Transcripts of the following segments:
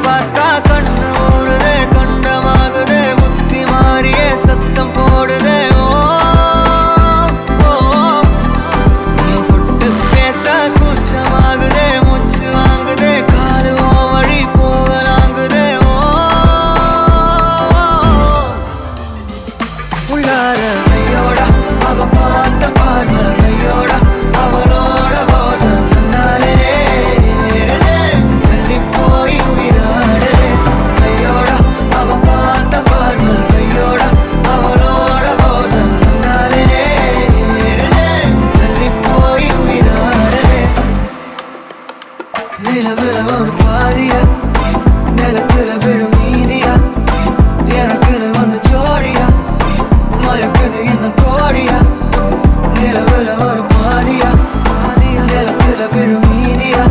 பார்த்தா கண்ணு ஊறுதே கண்டமாகுதே புத்தி மாறியே சத்தம் போடுதே ஓ ஓ நீ தொட்டு பேச கூச்சமாகுதே மூச்சு வாங்குதே காலு ஓ வழி போகலாங்குதே ஓ உள்ளார கையோட அவ பார்த்த பார்வை கையோட அவளோட போத கண்ணாலே ஏறுதே தள்ளி போய் உயிராடுதே கையோட அவ பார்த்த பார்வை கையோட அவளோட போத கண்ணாலே ஏறுதே தள்ளி போய் உயிராடுதே நிலவுல ஒரு பாதியா நிலத்துல விழும் மீதியா எனக்குன்னு வந்து ஜோடியா மயக்குது என்ன கோடியா நிலவுல ஒரு பாதியா நிலத்துல விழும் மீதியா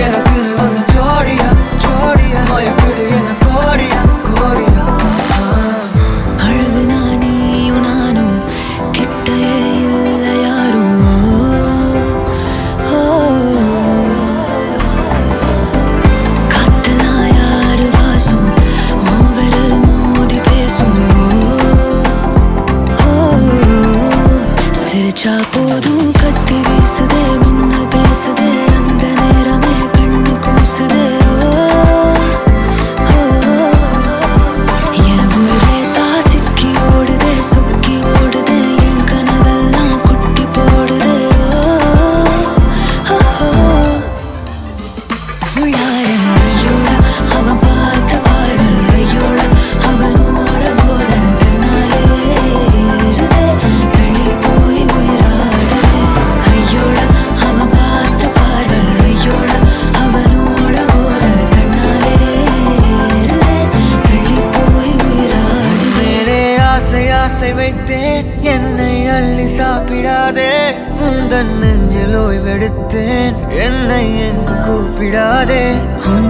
எனக்குன்னு வந்து ஜோடியா மயக்குது என்ன கோடியா அழகு நானியும் நானும் கிட்டே இல்லை யாரும் காத்தெல்லாம் யாரு வாசம் விரல் மோதி பேசும் சிரிச்சா போதும் கத்தி வீசுதே மின்னல் பேசுதே அந்த நேரமே கண்ணு கூசுதே என் ஊரே சாசிக்கி ஓடுதே சொக்கி ஓடுதே என் கனவெல்லாம் குட்டி போடுதே உள்ளார ஐயோட அவன் பார்த்த பார்வை ஐயோட அவனோட போத கண்ணாலே ஏறுதே தள்ளி போய் உயிராடுதே ஐயோட அவன் பார்த்த பார்வை ஐயோட அவனோட போத கண்ணாலே ஏறுதே தள்ளி போய் உயிராடுதே மேலே ஆசை ஆசை வைத்தேன் என்னை அள்ளி சாப்பிடாதே முந்தன் நெஞ்சில் ஓய்வெடுத்தேன் என்னை எங்கு கூப்பிடாதே உன்